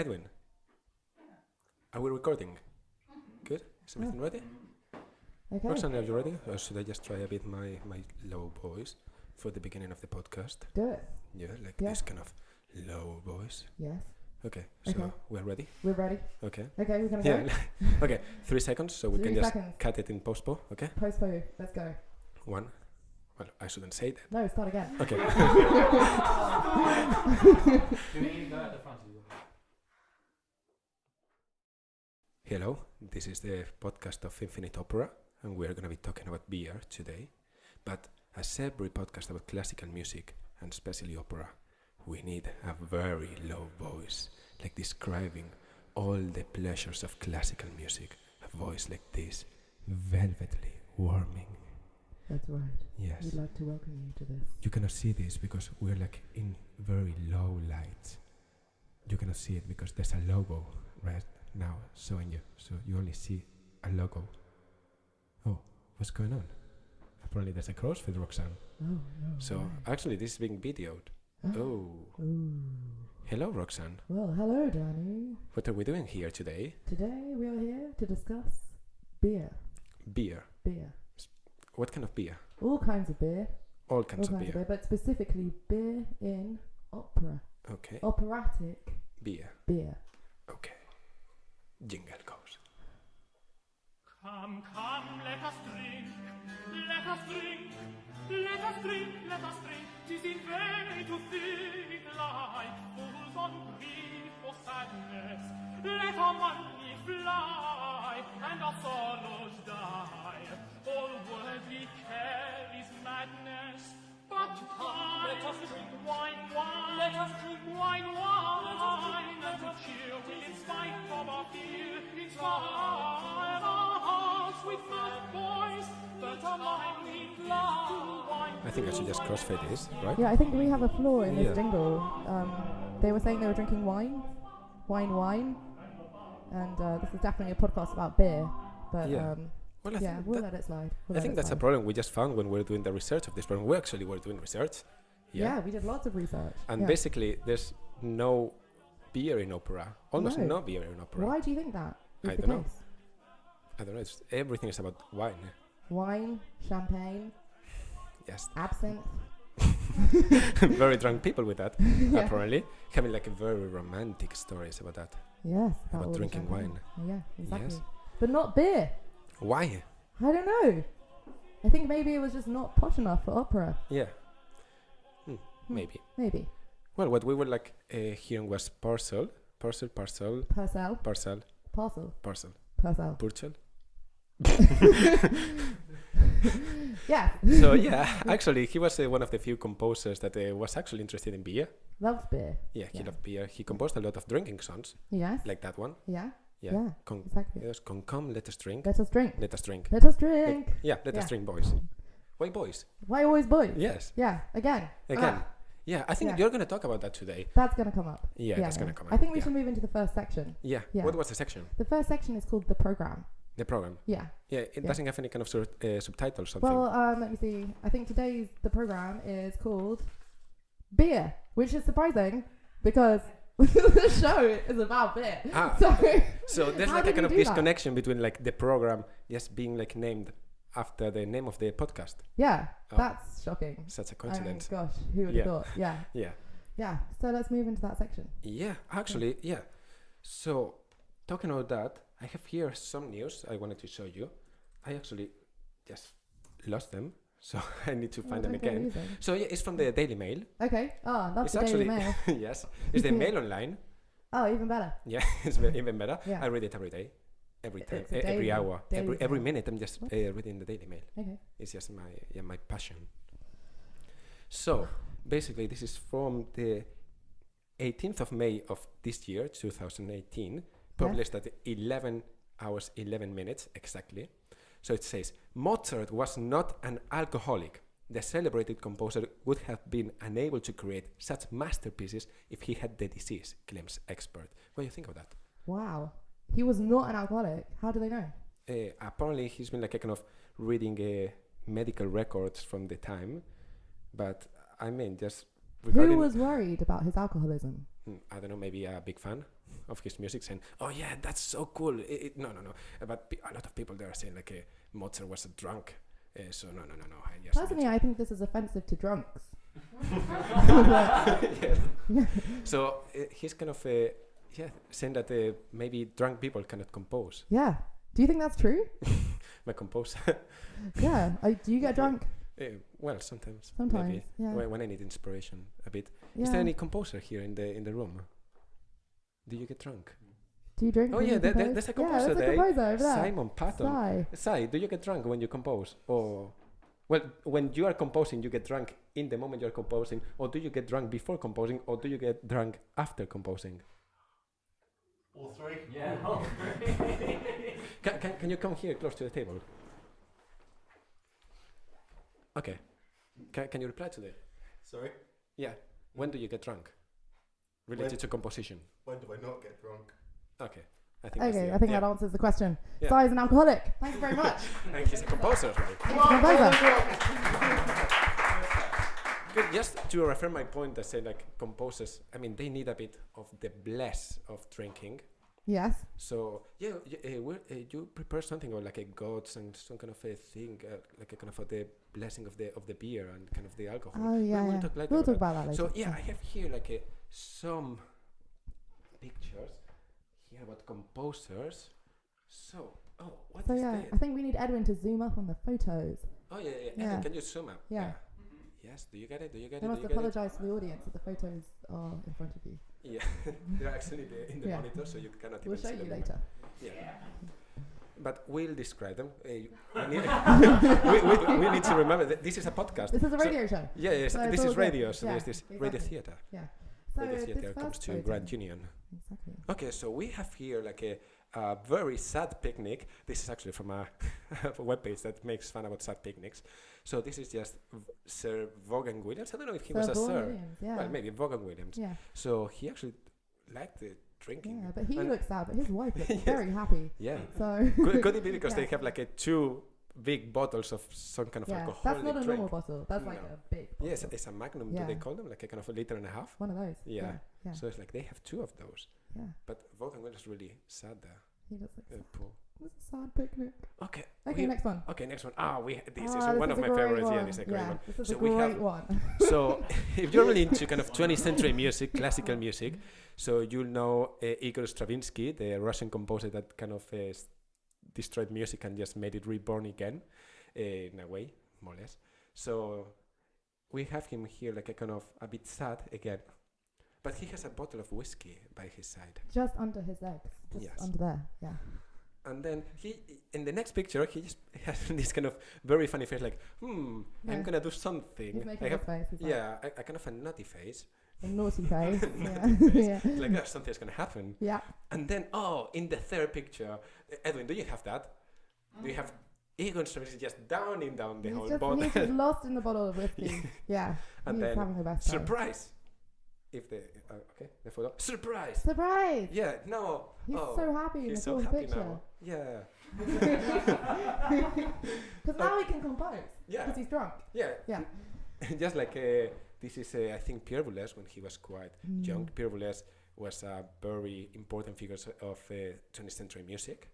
Edwin, are we recording? Good? Is everything ready? Okay. Roxanne, are you ready? Or should I just try a bit my low voice for the beginning of the podcast? Do it. Yeah, like Yeah. this kind of low voice. Yes. Okay, so Okay. we're ready? We're ready. Okay. Okay, we're gonna Yeah. go. Okay, 3 seconds, so we 3 can just seconds. cut it in post-po, okay? Postpone. Let's go. 1. Well, I shouldn't say that. No, start again. Okay. Do we go at the front? Hello, this is the podcast of Infinite Opera, and we're going to be talking about beer today. But as every podcast about classical music, and especially opera, we need a very low voice, like describing all the pleasures of classical music. A voice like this, velvetly warming. That's right. Yes. We'd like to welcome you to this. You cannot see this because we're like in very low light. You cannot see it because there's a logo right now showing you. So you only see a logo. Oh, what's going on? Apparently there's a crossfit, Roxanne. Oh, no. So right. actually this is being videoed. Oh. Ooh. Hello, Roxanne. Well, hello, Danny. What are we doing here today? Today we are here to discuss beer. Beer. Beer. What kind of beer? All kinds of beer. All kinds All of kinds beer. of beer, but specifically beer in opera. Okay. Operatic Beer. beer. Okay. Jingle goes. Come, come, let us drink, let us drink, let us drink, let us drink. 'Tis in vain to think like fools on grief or sadness. Let our money fly and our sorrows die. All worldly care is madness. But come, let us drink wine, wine. Let us drink wine, wine. And to cheer will in spite of our fear inspire our hearts with mirth, boys. That our mind incline to wine. I think I should just crossfade this, right? Yeah, I think we have a flaw in Yeah. this jingle. They were saying they were drinking wine. Wine. And this is definitely a podcast about beer. But Yeah. Well, I yeah, think, we'll let it slide. I think that's a problem we just found when we were doing the research of this program. We actually were doing research. Yeah, we did lots of research. And yeah. basically, there's no beer in opera. Almost No. no beer in opera. Why do you think that is I the don't know. case? I don't know. Everything is about wine. Wine, champagne, Yes. absinthe. Very drunk people with that, Yeah. apparently. Having like very romantic stories about that. Yes, About all the drinking champagne. wine. Yeah, exactly. Yes. But not beer. Why? I don't know. I think maybe it was just not posh enough for opera. Yeah. Maybe. Maybe. Well, what we were like hearing was parcel. Purcell. Parcel. Parcel. Purcell. Purcell. Yeah. So yeah, actually, he was one of the few composers that was actually interested in beer. Loves beer. Yeah, he Yeah. loved beer. He composed a lot of drinking songs, Yes. like that one. Yeah. Yeah. Yeah. Exactly. Yes, come, let us drink. Let us drink. Let us drink. Let us drink. Yeah, let us Yeah. drink, boys. Why boys? Why always boys? Yes. Yeah. Again. Again. Ah, Yeah, I think Yeah. you're going to talk about that today. that's gonna come up. Yeah, that's going to come up. I think we yeah. should move into the first section. Yeah. Yeah. What was the section? The first section is called the program. The program. Yeah. Yeah, it Yeah. doesn't have any kind of subtitle or something. Well, let me see. I think the program is called Beer, which is surprising because the show is about beer. Ah. So there's How like a did kind we of do that? disconnection between like the program just being like named after the name of the podcast. Yeah, Oh. that's shocking. Such a I mean, coincidence. gosh, who would Yeah. have thought? Yeah. Yeah. Yeah. So let's move into that section. Yeah, actually, yeah. So, talking about that, I have here some news I wanted to show you. I actually just lost them, so I need to find them don't go again. losing. So, yeah, it's from the Daily Mail. Okay. Oh, that's It's the Daily actually, Mail. yes, it's the Mail Online. Oh, even better. Yeah, it's even better. Yeah. I read it every day, every time, It's a every daily- hour, daily every mail. minute. I'm just What? reading the Daily Mail. Okay. It's just my passion. So, basically, this is from the 18th of May of this year, 2018, published at 11 hours, 11 minutes exactly. So it says, Mozart was not an alcoholic. The celebrated composer would have been unable to create such masterpieces if he had the disease, claims expert. What do you think of that? Wow. He was not an alcoholic. How do they know? Apparently, he's been like a kind of reading medical records from the time, but I mean, just regarding, Who was worried about his alcoholism? I don't know, maybe a big fan of his music, saying, "Oh yeah, that's so cool." No. But a lot of people there are saying like Mozart was a drunk. So no. Personally, I think this is offensive to drunks. Yeah. So he's kind of saying that maybe drunk people cannot compose. Yeah. Do you think that's true? My composer. Yeah. Do you get drunk? Well, sometimes. Sometimes. Maybe. Yeah. When I need inspiration a bit. Yeah. Is there any composer here in the room? Do you get drunk? Do you drink? Oh when yeah, you compose? there's a Yeah, composer there's a there. composer over there. Simon Patton. Sai, do you get drunk when you compose? Or well, when you are composing, you get drunk in the moment you're composing, or do you get drunk before composing, or do you get drunk after composing? All three? Yeah, all three. Can you come here close to the table? Okay. Can you reply to that? Sorry? Yeah. When do you get drunk? Related to composition. When do I not get drunk? Okay. I think Okay, I think that answers the question. Yeah. Sai is an alcoholic. Thank you very much. And he's a composer as well. He's a composer. Good. Just to reaffirm my point, I say like composers, I mean, they need a bit of the bless of drinking. Yes. So yeah, you prepare something or like a gods and some kind of a thing, like a kind of the blessing of the beer and kind of the alcohol. Oh yeah. We'll Yeah. talk later We'll talk about about that later. So yeah, I have here like some pictures here about composers. So what So is yeah, that? I think we need Edwin to zoom up on the photos. Oh yeah. Yeah. Can you zoom up? Yeah. Yes. Do you get it? I must apologise to the audience that the photos are in front of you. Yeah, they're actually in the Yeah. monitor, so you cannot We'll even show see you them. later. Yeah. But we'll describe them. We need to remember that this is a podcast. This is a radio show. Yeah, yes, So it's this all is good. radio, so Yeah, there's this radio exactly. theatre. Yeah. So Radio this theatre comes first to photo- Grand Union. Exactly. Okay, so we have here like a very sad picnic. This is actually from a webpage that makes fun about sad picnics. So this is just Sir Vaughan Williams. I don't know if he was a Vaughan sir. Williams, yeah. Well, maybe Vaughan Williams. Yeah. So he actually liked the drinking. Yeah, but he And- looks sad, but his wife looks Yes. very happy. Yeah. So Could it be because Yeah. they have like two big bottles of some kind of yeah, alcoholic that's not a drink? normal bottle. That's like No. a big bottle. Yes, it's a Magnum. Yeah. Do they call them like a kind of a liter and a half? One of those. Yeah. Yeah. So it's like they have two of those. Yeah. But Vaughan was really sad there. He does look sad. Poor. It's a sad picnic. Okay. Okay, next one. Okay, next one. This is Ah, one this of is my a great favorites. Yeah, one. this is a great one. This is So a we have- great one. So if you're really into kind of 20th century music, classical music, so you'll know Igor Stravinsky, the Russian composer that kind of destroyed music and just made it reborn again, in a way, more or less. So we have him here like a kind of a bit sad again, but he has a bottle of whiskey by his side. Just under his legs. Just Yes. under there. Yeah. And then in the next picture, he just has this kind of very funny face, like, I'm Yeah. gonna do something. He's I making have, his face. He's yeah, a kind of a nutty face. Like a naughty face. yeah. yeah. Like, something's gonna happen. Yeah. And then, in the third picture, Edwin, do you have that? Do you have Egon Stravinsky just downing down the whole He's bottle? just lost in the bottle of whiskey. Yeah. And He's then, having the best time. surprise! If the, the photo. Surprise! Surprise! Yeah, no. He's so happy in the He's so fourth happy picture. now. Yeah. Because now he can compose. Yeah. Because he's drunk. Yeah. Yeah. Just like, this is, I think, Pierre Boulez when he was quite young. Pierre Boulez was a very important figure of 20th century music.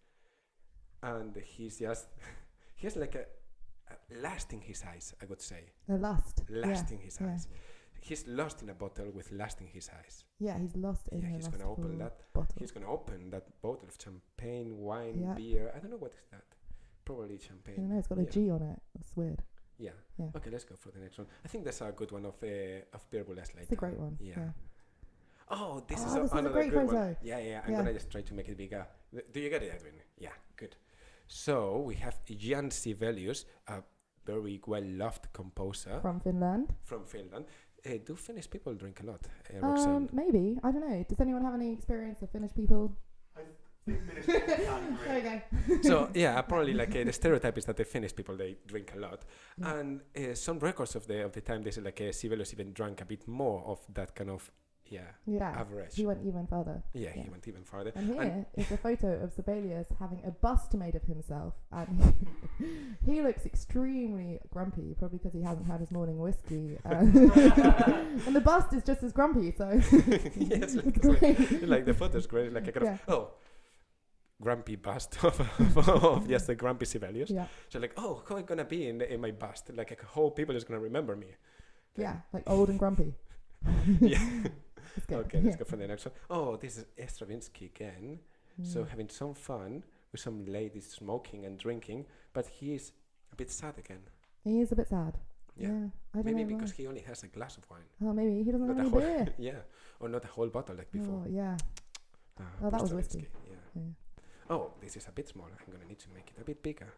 And he's just, he has like a lust in his eyes, I would say. The lust. Lust in his yeah. eyes. He's lost in a bottle with lust in his eyes. Yeah, he's lost in Yeah, the he's gonna open that. bottle. He's gonna open that bottle of champagne, wine, Yeah. beer. I don't know what is that. Probably I champagne. don't know, it's got a Yeah. G on it. That's weird. Yeah. Yeah. Okay, let's go for the next one. I think that's a good one of Pierre Boulez later. It's a great one. Yeah. Yeah. Oh, this Oh, is this is a another great good photo. one. Yeah. I'm Yeah. gonna just try to make it bigger. Do you get it, Edwin? Yeah, good. So we have Jan Sibelius, a very well-loved composer From Finland. from Finland. Do Finnish people drink a lot, Roxanne? Maybe. I don't know. Does anyone have any experience of Finnish people? There you go. So yeah, apparently like the stereotype is that the Finnish people they drink a lot, Yeah. and some records of the time they say like Sibelius even drank a bit more of that kind of average. He went even further. Yeah, he went even farther. And here is a photo of Sibelius having a bust made of himself, and he looks extremely grumpy, probably because he hasn't had his morning whiskey. And the bust is just as grumpy, so yes, it's great. like the photo's great. Like a kind of grumpy bust of just the grumpy Sibelius. Yeah. So like, how am I gonna be in my bust? Like a whole people is gonna remember me. Yeah, like old and grumpy. Yeah. Okay, let's go for the next one. Oh, this is Stravinsky again. So having some fun with some ladies smoking and drinking, but he's a bit sad again. He is a bit sad. Yeah. I don't Maybe know because why. he only has a glass of wine. Oh, maybe he doesn't Not have a any whole beer. yeah, or not a whole bottle like before. Oh, yeah. Oh, that was Stravinsky, whiskey. Yeah. Oh, this is a bit smaller. I'm gonna need to make it a bit bigger.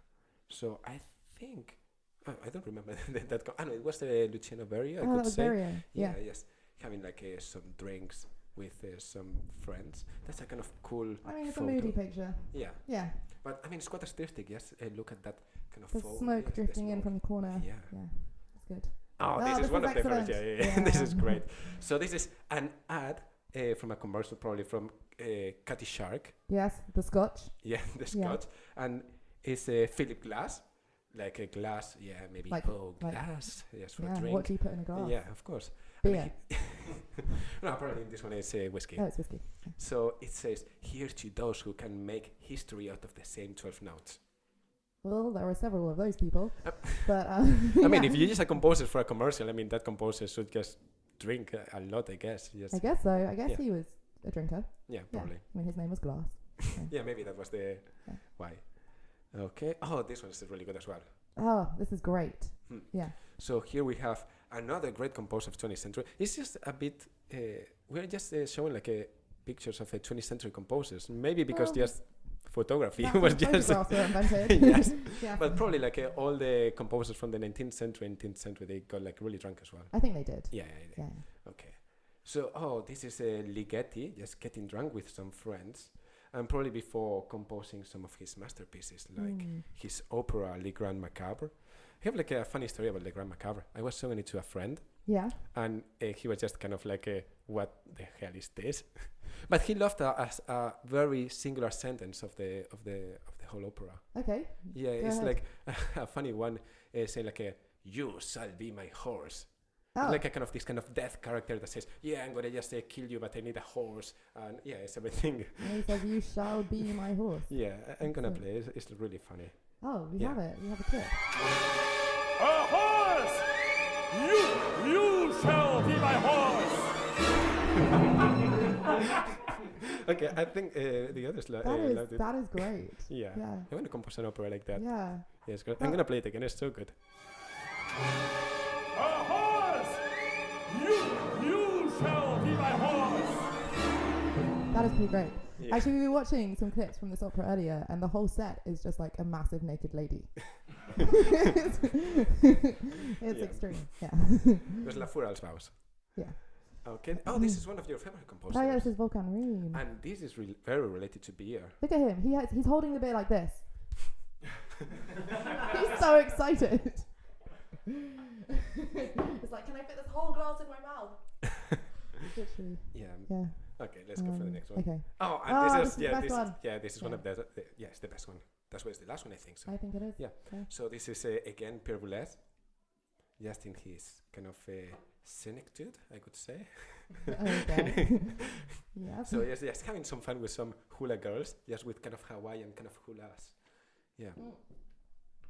So I think I don't remember that. No, it was Luciano Berio. I could that was say. Berio. Yeah. Yes, having like some drinks with some friends. That's a kind of cool. I mean, it's photo. a moody picture. Yeah. Yeah. But I mean, it's quite aesthetic. Yes, look at that kind of The photo. smoke Yes, the drifting in smoke. from the corner. Yeah. Yeah. That's good. Oh, Oh, this this is one is of the favorites. excellent. Yeah. This Yeah. is great. So this is an ad from a commercial, probably from Catty Shark. Yes, the scotch. Yeah, the Scotch, and it's Philip Glass, like a glass. Yeah, maybe Like glass. Yes, for a Yeah, drink. what do you put in a glass? Yeah, of course. Beer. No, apparently this one is whiskey. Oh, it's whiskey. So it says, "Here's to those who can make history out of the same 12 notes." Well, there were several of those people. But I mean, if you use a composer for a commercial, I mean, that composer should just drink a lot, I guess. Yes. I guess so. I guess Yeah. he was a drinker. Yeah, Yeah. probably. I mean, his name was Glass. Yeah, maybe that was the why. Okay. Oh, this one is really good as well. Oh, this is great. Hmm. Yeah. So here we have another great composer of 20th century. It's just a bit. We're just showing like pictures of 20th century composers. Maybe because Well, just photography That's was when just. photographs were invented. Yes. Yeah. But probably like all the composers from the 19th century, 18th century, they got like really drunk as well. I think they did. Yeah. Yeah. Okay. So, this is Ligeti, just getting drunk with some friends, and probably before composing some of his masterpieces, like his opera Le Grand Macabre. I have like a funny story about Le Grand Macabre. I was showing it to a friend, Yeah. and he was just kind of like, "What the hell is this?" But he loved a very singular sentence of the whole opera. Okay. Yeah, Go it's ahead. like a funny one, saying like, "You shall be my horse." Oh. Like a kind of this kind of death character that says, "Yeah, I'm gonna just kill you, but I need a horse," and yeah, it's everything. And he says, "You shall be my horse." Yeah, I'm gonna Excellent. play. It's really funny. Oh, we Yeah. have it. We have a clip. A horse! You shall be my horse! Okay, I think the others loved it. That is great. Yeah. Yeah. I want to compose an opera like that. Yeah. Yeah, it's good. I'm gonna play it again. It's so good. A horse! You shall be my horse! That is pretty great. Yeah. Actually, we were watching some clips from this opera earlier, and the whole set is just like a massive naked lady. it's Yeah. extreme. Yeah. It was La Fural's Vows. Yeah. Okay. Oh, this is one of your favorite composers. Oh yeah, this is Volkan Reem. And this is very related to beer. Look at him. He's holding the beer like this. He's so excited. It's like, can I fit this whole glass in my mouth? Literally. Yeah. Yeah. Okay, let's go for the next one. Okay. Oh, and Oh, this this is is the best one. this is one of the it's the best one. That's why it's the last one, I think so. I think it is. Yeah. So this is again Pierre Boulez, just in his kind of senectude, I could say. Okay. Yeah. So yes, having some fun with some hula girls, just with kind of Hawaiian kind of hulas. Yeah.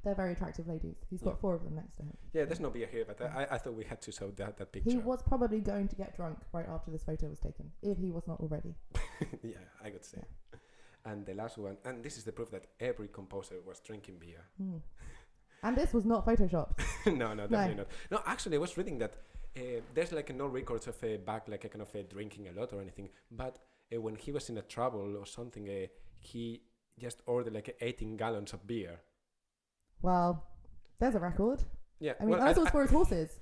They're very attractive ladies. He's got 4 of them next to him. Yeah, there's no beer here, but I thought we had to show that picture. He was probably going to get drunk right after this photo was taken, if he was not already. Yeah, I could say. And the last one, and this is the proof that every composer was drinking beer. And this was not photoshopped. No, definitely not. No, actually, I was reading that there's like no records of back like a kind of drinking a lot or anything. But when he was in a trouble or something, he just ordered like 18 gallons of beer. Well, there's a record. Yeah, I mean, well, that's was for his horses.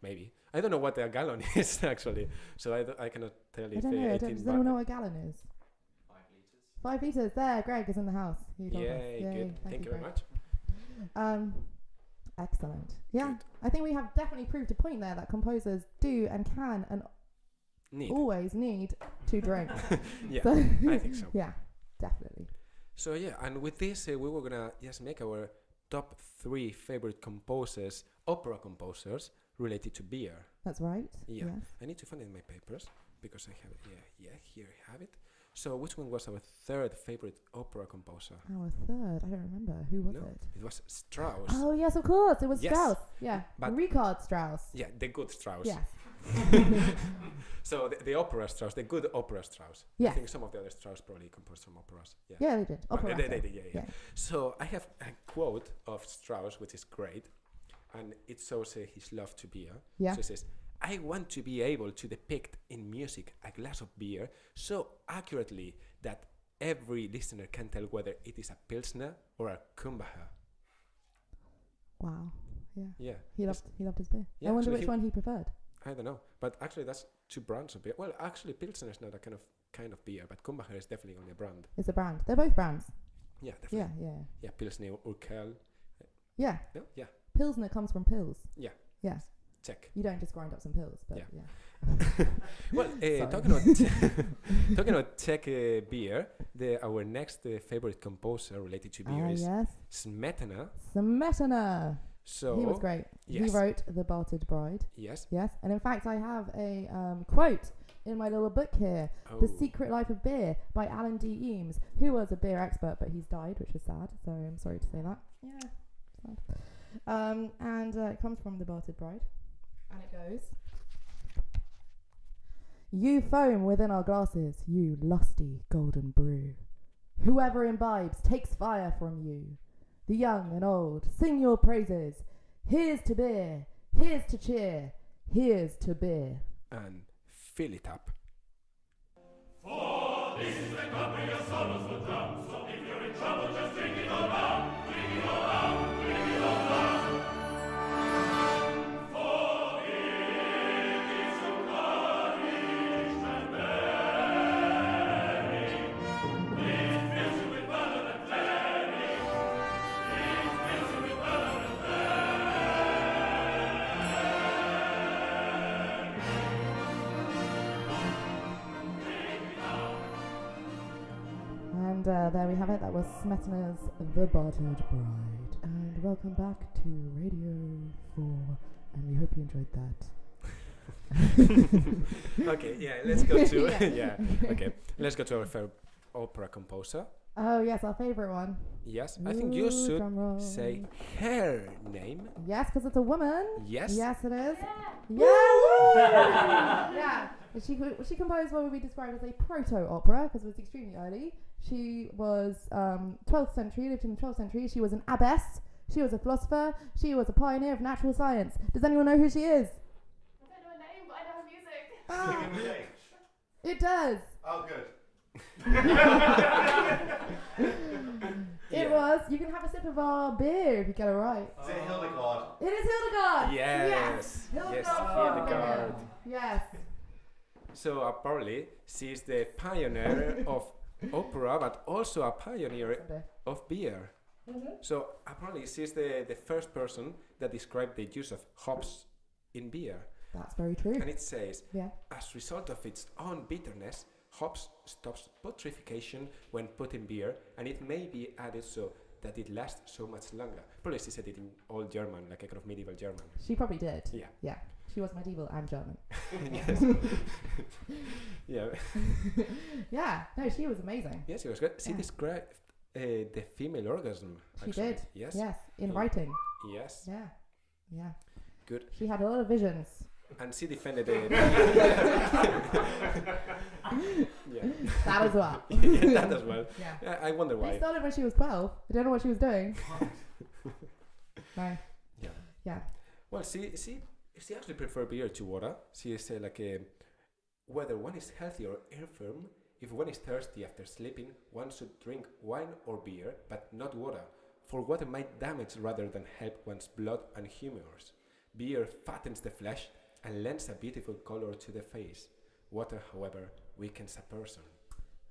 maybe. I don't know what a gallon is actually, so I cannot tell I if don't know. 18 Does anyone know what a gallon is? 5 litres. 5 litres. There, Greg is in the house. He told us. Yay, Yay, good. Thank you very Greg. much. Excellent. Yeah, Good. I think we have definitely proved a point there that composers do and can and Need. always need to drink. Yeah, So I think so. yeah, definitely. So yeah, and with this, we were gonna just make our top 3 favorite composers, opera composers, related to beer. That's right. Yeah. Yes. I need to find it in my papers because I have it. Yeah, here I have it. So which one was our 3rd favorite opera composer? Our 3rd, I don't remember. Who was No, it? it was Strauss. Oh yes, of course, it was Yes. Strauss. Yeah, But- Richard Strauss. Yeah, the good Strauss. Yes. So the opera Strauss, the good opera Strauss. I Yes. think some of the other Strauss probably composed some operas. Yeah. Yeah, they did. Well, Opera. they did, yeah. Yeah. So I have a quote of Strauss, which is great, and it shows his love to beer. Yeah. So it says, "I want to be able to depict in music a glass of beer so accurately that every listener can tell whether it is a Pilsner or a Kumbacher." Wow. Yeah. Yeah. He It's- loved his beer. Yeah, I wonder actually which one he preferred. I don't know, but actually that's 2 brands of beer. Well, actually Pilsner is not a kind of beer, but Kumbacher is definitely only a brand. It's a brand. They're both brands. Yeah, definitely. Yeah, yeah. Yeah, Pilsner or Urquell. Yeah. No? Yeah. Pilsner comes from pills. Yeah. Yeah. Check. You don't just grind up some pills, but Yeah. yeah. Well, Sorry. talking about Czech beer, our next favorite composer related to beer is Yes. Smetana. Smetana. So He was great. yes. He wrote The Bartered Bride. Yes. Yes. And in fact, I have a quote in my little book here. Oh. The Secret Life of Beer by Alan D. Eames, who was a beer expert, but he's died, which is sad. So I'm sorry to say that. Yeah, sad. And it comes from The Bartered Bride. And it goes, "You foam within our glasses, you lusty golden brew. Whoever imbibes takes fire from you. The young and old sing your praises. Here's to beer, here's to cheer, here's to beer." And fill it up. And there we have it. That was Smetana's The Bartered Bride. And welcome back to Radio 4. And we hope you enjoyed that. Okay, yeah, let's go to Yeah. yeah. Okay, let's go to our favorite opera composer. Oh, yes, our favourite one. Yes, I think you Ooh, should drum roll. say her name. Yes, because it's a woman. Yes. Yes, it is. Yeah. Yeah. She composed what would be described as a proto-opera because it was extremely early. She was 12th century, lived in the 12th century. She was an abbess. She was a philosopher. She was a pioneer of natural science. Does anyone know who she is? I don't know her name, but I know her music. Ah, Singing with H. it does. Oh, good. It was. You can have a sip of our beer if you get it right. Is it Hildegard? It is Hildegard. Yes. Hildegard. Yes, von Hildegard. Bingen. Yes. So apparently she's the pioneer of opera, but also a pioneer of beer. So apparently she's the first person that described the use of hops in beer. That's very true. And it says, Yeah. as a result of its own bitterness, hops stops putrefaction when put in beer, and it may be added so that it lasts so much longer. Probably she said it in old German, like a kind of medieval German. She probably did. Yeah. Yeah. She was medieval and German. Yes. Yeah. Yeah. No, she was amazing. Yes, it was good. She Yeah. described the female orgasm. She actually. did. Yes. Yes. In Yeah. writing. Yes. Yeah. Yeah. Good. She had a lot of visions. And she defended it. Yeah. That as well. Yeah, that as well. Yeah. I wonder They why. started when she was 12. I don't know what she was doing. No. Yeah. Yeah. Well, she actually preferred beer to water. She said whether one is healthy or infirm, if one is thirsty after sleeping, one should drink wine or beer, but not water, for water might damage rather than help one's blood and humors. Beer fattens the flesh and lends a beautiful color to the face. Water, however, weakens a person.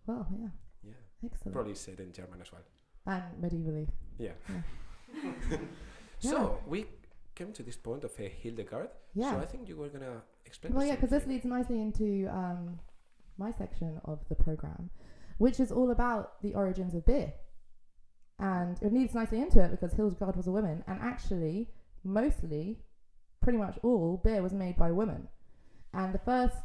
Well, yeah. Yeah. Excellent. Probably said in German as well. And medievally. Yeah. Yeah. So we came to this point of Hildegard. Yeah. So I think you were gonna explain. Well, us yeah, because this something. leads nicely into my section of the program, which is all about the origins of beer. And it leads nicely into it because Hildegard was a woman, and actually, mostly, pretty much all beer was made by women. And the first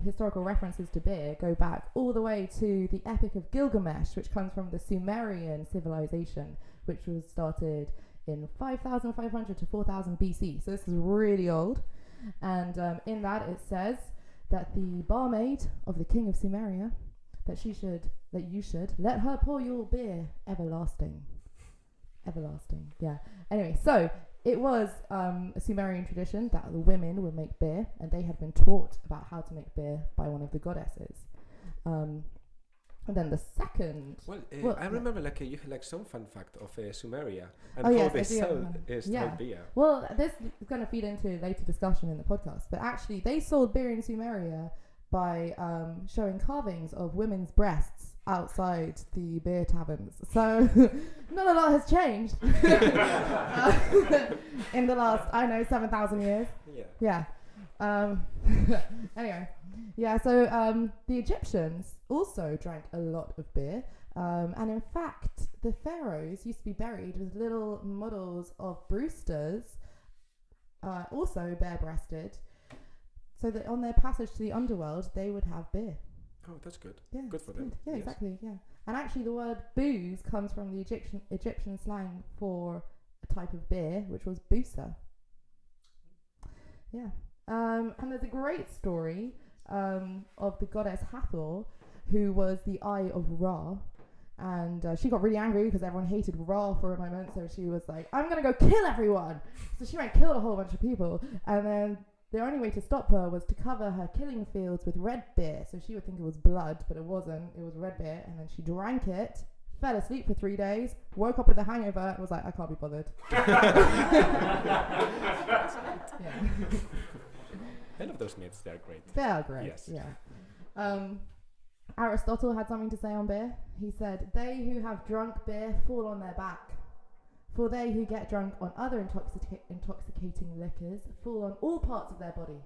historical references to beer go back all the way to the Epic of Gilgamesh, which comes from the Sumerian civilization, which was started in 5,500 to 4,000 BC. So this is really old. And in that it says that the barmaid of the king of Sumeria, that you should let her pour your beer everlasting. Everlasting, yeah. Anyway, so it was a Sumerian tradition that the women would make beer, and they had been taught about how to make beer by one of the goddesses. And then the second... Well, I remember you had some fun fact of Sumeria and Oh, how yes, they I do sold remember. Yeah. beer. Well, this is going to feed into a later discussion in the podcast, but actually they sold beer in Sumeria by showing carvings of women's breasts outside the beer taverns. So not a lot has changed in the last, 7,000 years. Yeah. Yeah. Anyway, yeah, so the Egyptians also drank a lot of beer. And in fact, the pharaohs used to be buried with little models of Brewsters, also bare-breasted, so that on their passage to the underworld, they would have beer. Oh, that's good. Yeah, Good for them. Yeah, Yes. exactly. Yeah, and actually, the word booze comes from the Egyptian slang for a type of beer, which was boosa. Yeah, and there's a great story of the goddess Hathor, who was the eye of Ra, and she got really angry because everyone hated Ra for a moment. So she was like, "I'm gonna go kill everyone." So she went and killed a whole bunch of people, and then the only way to stop her was to cover her killing fields with red beer. So she would think it was blood, but it wasn't. It was red beer. And then she drank it, fell asleep for 3 days, woke up with a hangover, and was like, I can't be bothered. Yeah. I love those myths. They're great. They are great. Yes. Yeah. Aristotle had something to say on beer. He said, "They who have drunk beer fall on their back. For they who get drunk on other intoxicating liquors fall on all parts of their body.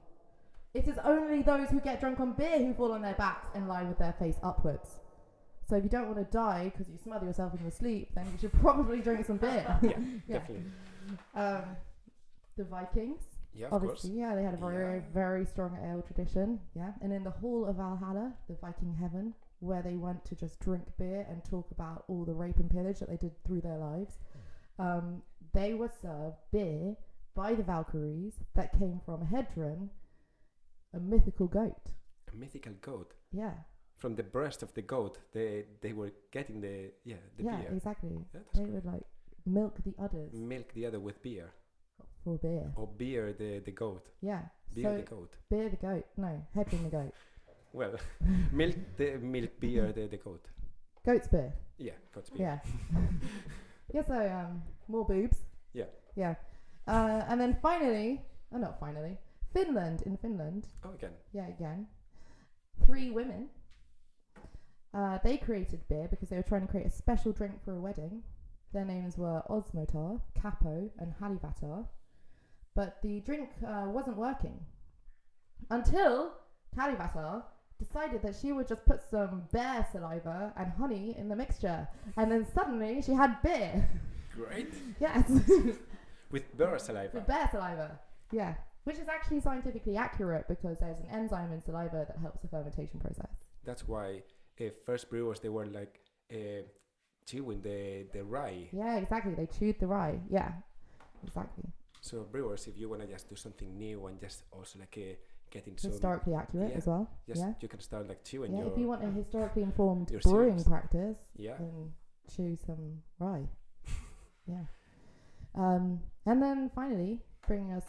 It is only those who get drunk on beer who fall on their backs and lie with their face upwards. So if you don't want to die because you smother yourself in your sleep, then you should probably drink some beer." Yeah, definitely. The Vikings, Yeah, of obviously, course. yeah, they had a very, Yeah. very strong ale tradition, yeah. And in the Hall of Valhalla, the Viking heaven, where they went to just drink beer and talk about all the rape and pillage that they did through their lives, they were served beer by the Valkyries that came from Hedron, a mythical goat. A mythical goat. Yeah. From the breast of the goat, they were getting the Yeah, beer. exactly. Yeah, that's They good. would like milk the udders Milk the other with beer. for beer. Or beer the goat. Yeah. Beer So the goat. beer the goat. No, Hedron the goat. Well, milk beer the goat. Goat's beer. Yeah, goat's beer. Yeah. Yeah, so more boobs. Yeah. Yeah. And then finally, not finally, Finland. In Finland, Oh, again. yeah, again, 3 women. They created beer because they were trying to create a special drink for a wedding. Their names were Osmotar, Capo, and Halivatar. But the drink wasn't working until Halivatar decided that she would just put some bear saliva and honey in the mixture, and then suddenly she had beer. Great. Yes. With bear saliva. With bear saliva, yeah. Which is actually scientifically accurate because there's an enzyme in saliva that helps the fermentation process. That's why first brewers, they were like chewing the rye. Yeah, exactly. They chewed the rye. Yeah, exactly. So brewers, if you want to just do something new and just also getting some... Historically accurate yeah, as well. Just Yeah. you can start chewing Yeah, your... if you want a historically informed your brewing cereals. practice, Yeah. then chew some rye. Yeah. And then finally, bringing us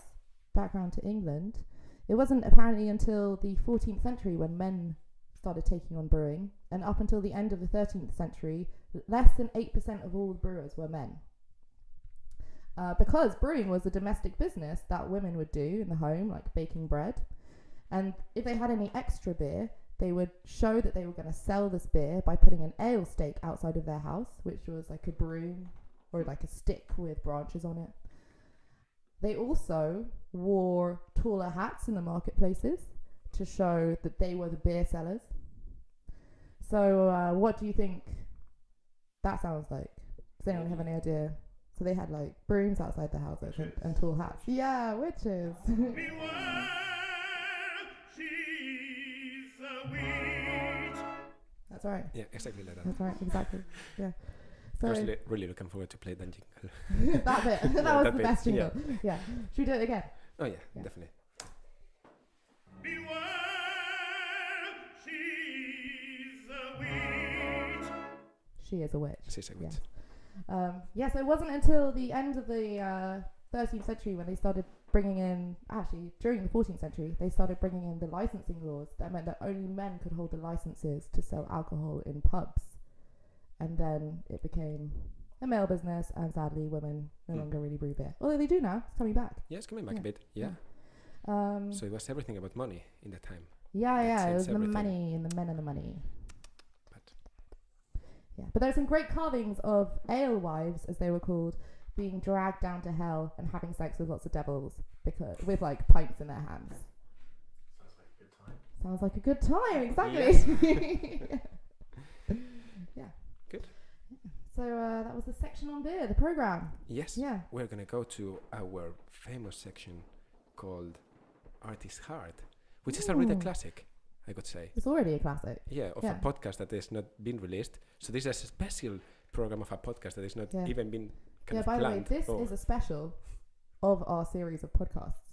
back around to England, it wasn't apparently until the 14th century when men started taking on brewing, and up until the end of the 13th century, less than 8% of all brewers were men. Because brewing was a domestic business that women would do in the home, like baking bread. And if they had any extra beer, they would show that they were going to sell this beer by putting an ale stake outside of their house, which was like a broom or like a stick with branches on it. They also wore taller hats in the marketplaces to show that they were the beer sellers. So what do you think that sounds like? Does anyone have any idea? So they had like brooms outside the houses and tall hats. Yeah, witches. Beware, she's a witch. That's right. Yeah, exactly like that. That's right. Exactly. Yeah. I was So really looking forward to play that jingle. that bit. That Yeah, was that the bit, best yeah. jingle. Yeah. Should we do it again? Oh yeah, Yeah. definitely. Beware, she's a witch. She is a witch. She's a witch. So it wasn't until the end of the 13th century when they started bringing in, actually during the 14th century, they started bringing in the licensing laws that meant that only men could hold the licenses to sell alcohol in pubs. And then it became a male business, and sadly women no longer really brew beer. Although they do now, it's coming back. Yeah, it's coming back Yeah. a bit. Yeah. So it was everything about money in that time. Yeah, That it was saves the everything. money and the men and the money. But Yeah, but there's some great carvings of alewives, as they were called, being dragged down to hell and having sex with lots of devils with like pints in their hands. Sounds like a good time. Sounds like a good time, exactly. Yeah. Good. So that was the section on beer, the program. yes, Yeah. we're gonna go to our famous section called Art is Hard, which is already a Ooh. classic, I could say. It's already a classic. Yeah, of Yeah. a podcast that has not been released. So this is a special program of a podcast that has not Yeah. even been kind Yeah, of by the way, planned. this or- is a special of our series of podcasts,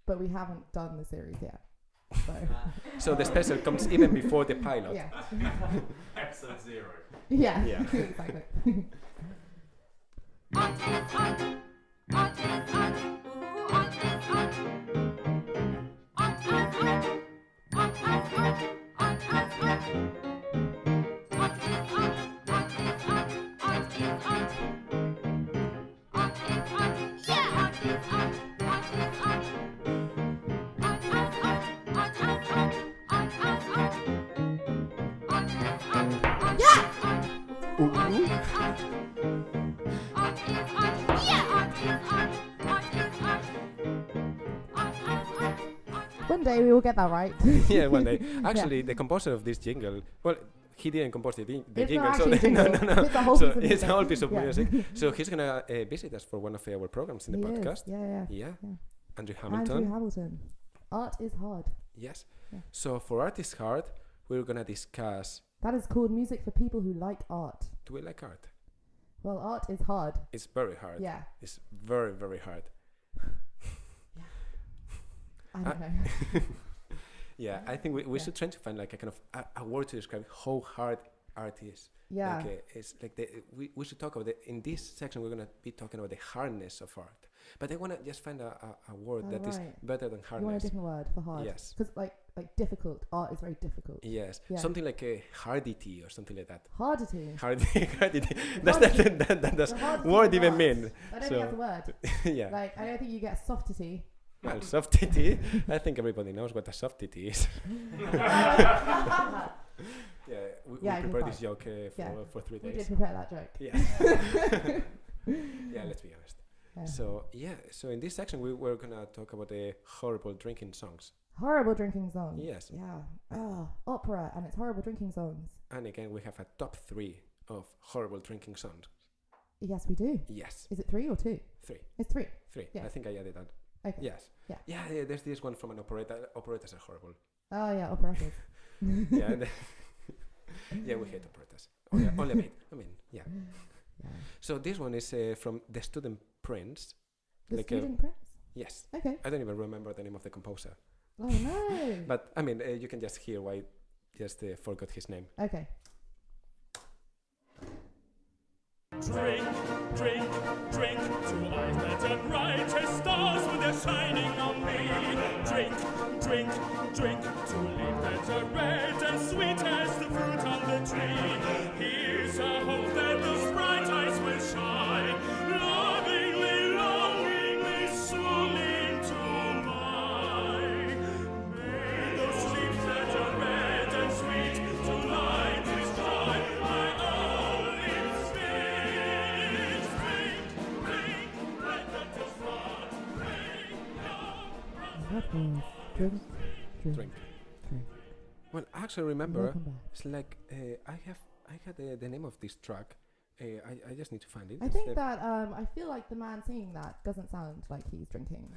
but we haven't done the series yet. So, So the special comes even before the pilot. yeah. Episode 0. Yeah, Yeah. exactly. Art is art. Art is art. Ooh, art is art. Art is art. Art is art. Art is art. Art is art. Art is art. Art is art. Art is art. Yeah. Art is art. Art is art. Art is art. Art is art. Art is art. Art is art. Yeah. Art is art. Art is art. Yeah. Art is art. Art is art. Art is art. One day we will get that right. Yeah, one day. Actually, the composer of this jingle, well, he didn't compose the It's jingle, not so actually a no, jingle. no, no. It's a whole So piece of it's a music. whole piece of Yeah. music. So he's gonna visit us for one of our programs in the He is. podcast. Yeah. Yeah. Yeah. Andrew Hamilton. Andrew Hamilton. Art is hard. Yes. Yeah. So for Art is Hard, we're gonna discuss. That is called music for people who like art. Do we like art? Well, art is hard. It's very hard. Yeah. It's very, very hard. I don't know. Yeah, I think we Yeah. should try to find like a kind of a word to describe how hard art is. Yeah. Like, it's like we should talk about it. In this section, we're gonna be talking about the hardness of art. But I wanna just find a word Oh, that is right. better than You want a hardness. different word for hard? Yes. Because like difficult, art is very difficult. Yes. Yeah. Something like a hardity or something like that. Hardity. Hardity. Does that does The hardity word of even art. mean? I don't So- think that's a word. Yeah. Like I don't think you get softity. Well, softity. I think everybody knows what a softity is. Yeah, we Yeah, I can prepared this find. joke for 3 We did days. prepare that joke. Yeah. Yeah, let's be honest. Yeah. So in this section we were gonna talk about the horrible drinking songs. Horrible drinking songs. Yes. Yeah. Opera and its horrible drinking songs. And again, we have a top 3 of horrible drinking songs. Yes, we do. Yes, Is it 3 or 2? 3. It's 3. 3. Yeah. I think I added that. Okay. Yes. Yeah. Yeah, there's this one from an operetta. Operettas are horrible. Oh yeah, operettas. Yeah. Yeah, we hate operettas. Only a bit. I mean, yeah. Yeah. So this one is from The Student Prince. The Like, Student Prince. Yes. Okay. I don't even remember the name of the composer. Oh no. But I mean, you can just hear why I just forgot his name. Okay. Drink, drink, drink, to eyes that are bright as stars when they're shining on me. Drink, drink, drink, to lips that are red and sweet as the fruit on the tree. Here's a hope that those bright eyes will shine, lovingly, longingly, soon into mine. May those lips that are red and sweet tonight is mine, my own lips. Drink, drink, let that just run. Drink. Drink. Drink. Drink. Well, I actually remember. Welcome back. It's like I had the name of this track. I just need to find it. I It's think the- that I feel like the man singing that doesn't sound like he's drinking.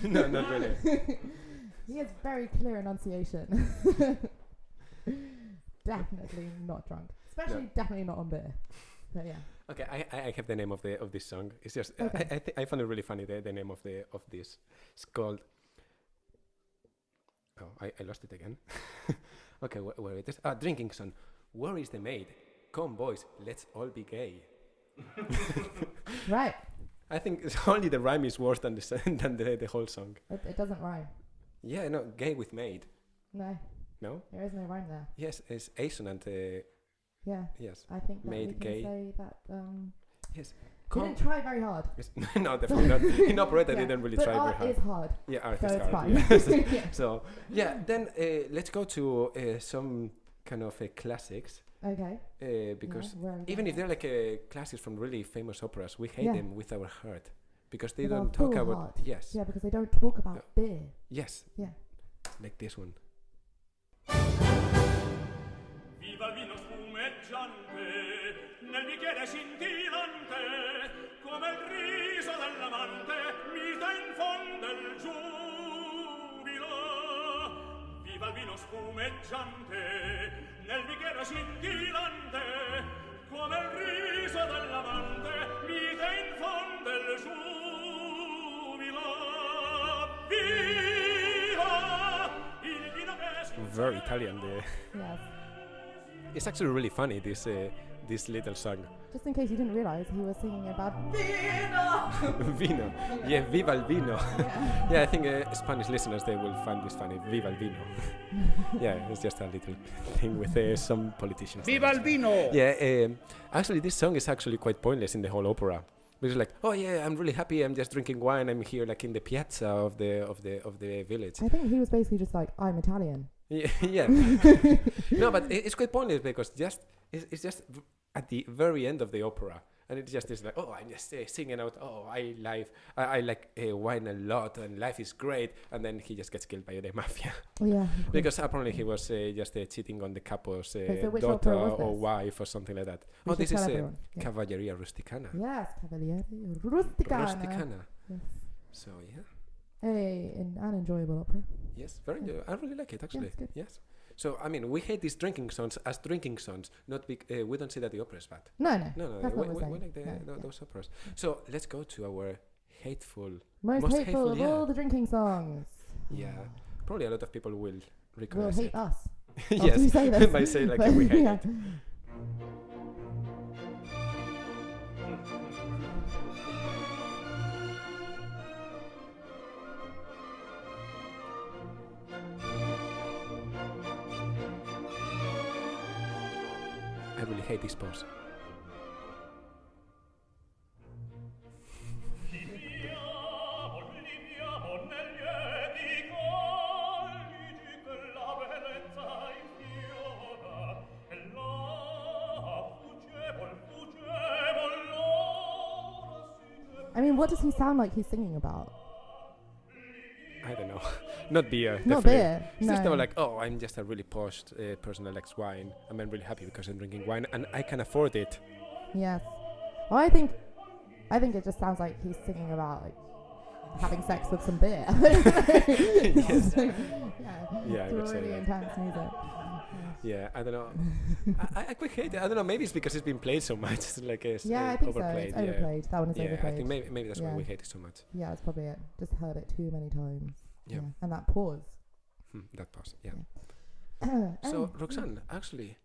No, not really. He has very clear enunciation. Definitely not drunk. Especially definitely not on beer. But yeah. Okay, I have the name of this song. It's just Okay. I found it really funny the name of this. It's called. Oh, I lost it again. Okay, where it is? Drinking song. Where is the maid? Come, boys, let's all be gay. Right. I think it's only the rhyme is worse than the whole song. It doesn't rhyme. Yeah, no, gay with maid. No. No? There is no rhyme there. Yes, it's assonant. Yeah. Yes. I think that we Made can gay. say that Yes. he didn't try very hard. Yes. No, definitely not. In operetta, Yeah, didn't really but try very art hard. is hard. Yeah, art So is it's hard. fine. Yes. Yeah. So yeah, then let's go to some kind of classics Okay. because Yeah, where are we even going if they're like classics from really famous operas, we hate Yeah. them with our heart because they With our don't talk full about heart. yes, Yeah, because they don't talk about beer. yes, Yeah. like this one. Viva il vino spumeggiante, nel bicchiere scintillante, come il riso dell'amante, mite infonde il giubilo. Viva il vino spumeggiante, nel bicchiere scintillante, come il riso dell'amante, mite infonde il giubilo. Viva il vino che Very Italian. Yes. It's actually really funny this little song. Just in case you didn't realize, he was singing about vino. Vino. Yeah, viva el vino. Yeah. Yeah, I think Spanish listeners, they will find this funny. Viva el vino. Yeah, it's just a little thing with some politicians. Viva el vino! Yeah, actually, this song is actually quite pointless in the whole opera. Because like, oh yeah, I'm really happy. I'm just drinking wine. I'm here like in the piazza of the village. I think he was basically just like, I'm Italian. Yeah, yeah. No, but it's quite pointless because it's just at the very end of the opera, and it just is like, oh, I'm just singing out, oh, I like wine a lot, and life is great, and then he just gets killed by the mafia Yeah. because apparently he was just cheating on the capo's so which daughter opera was or this? wife or something like that. We Oh, should this tell is everyone. Yeah. Cavalleria Rusticana. Yes, Cavaliere Rusticana. Rusticana. Yes. So yeah. An enjoyable opera. Yes, very good. I really like it actually. it's good. Yes. So I mean, we hate these drinking songs as drinking songs. Not we don't say that the opera is bad. No, No, that's we, not what we're we saying. like No, yeah. those operas. So let's go to our hateful. Most Most hateful of hateful, yeah. all the drinking songs. Yeah, probably a lot of people will Will recognize hate it. us. Yes, After you say this. might say like But we hate yeah. it. I really hate this pause. I mean, what does he sound like he's singing about? I don't know. Not beer. Not definitely. beer. It's just No. more like, oh, I'm just a really posh person that likes wine. I'm really happy because I'm drinking wine and I can afford it. Yes. Well, I think it just sounds like he's singing about like having sex with some beer. Yes. yeah. Yeah, I It's would say really that. intense music. Yeah, I don't know. I quite hate it. I don't know. Maybe it's because it's been played so much. It's like it's Yeah, I think so. overplayed. It's yeah. overplayed. That one is Yeah, overplayed. I think maybe that's why Yeah. we hate it so much. Yeah, that's probably it. Just heard it too many times. Yeah. And that pause. That pause. Yeah. Yeah. So Roxanne, actually,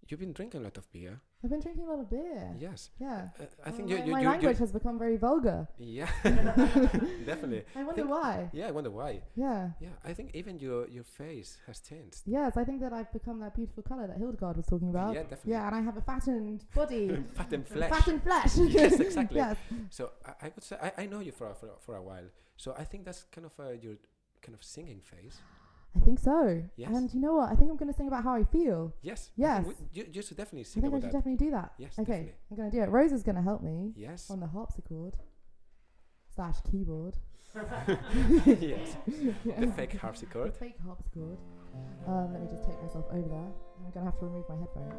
you've been drinking a lot of beer. I've been drinking a lot of beer. Yes. Yeah. I think my language has become very vulgar. Yeah. Definitely. I wonder think- why. Yeah, I wonder why. Yeah. Yeah, I think even your face has changed. Yes, I think that I've become that beautiful colour that Hildegard was talking about. Yeah, definitely. Yeah, and I have a fattened body. Fat and flesh. Fattened flesh. Yes, exactly. Yes. So I would say I know you for a while. So I think that's kind of your kind of singing phase. I think so. Yes. And you know what? I think I'm going to sing about how I feel. Yes. Yes. You should definitely I sing think I about should that. definitely do that. Yes, Okay, definitely. I'm going to do it. Rose is going to help me Yes. on the harpsichord / keyboard. Yes, Yeah. the fake harpsichord. The fake harpsichord. Let me just take myself over there. I'm gonna have to remove my headphones.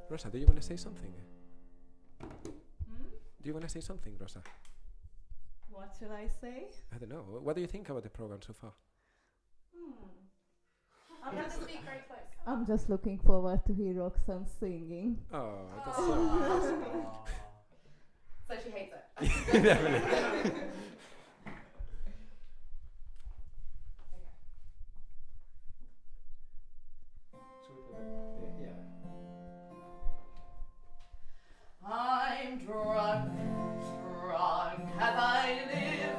Rosa, do you want to say something? Do you want to say something, Rosa? What should I say? I don't know. What do you think about the program so far? I'm Have to just, speak very close. I'm just looking forward to hear Roxanne singing. Oh, that's so nice. So she hates it. Definitely. I'm drunk, drunk as I live,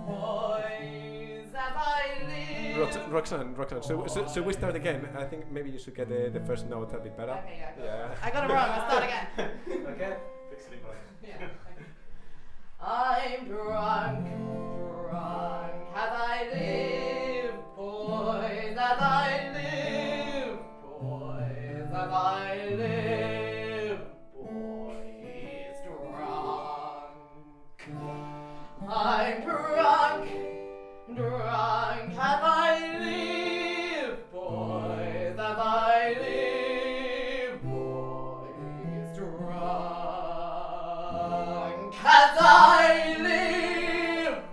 boys, as I live. Roxanne. So we start again. I think maybe you should get the first note a bit better. Okay, yeah. Yeah. I got it wrong. Let's start again. Okay. Fix it button. Yeah. I'm drunk, drunk as I live, boys, as I live, boys, as I live, boys, drunk. I'm drunk, drunk as I live, boys, as I live, boys, drunk as I live,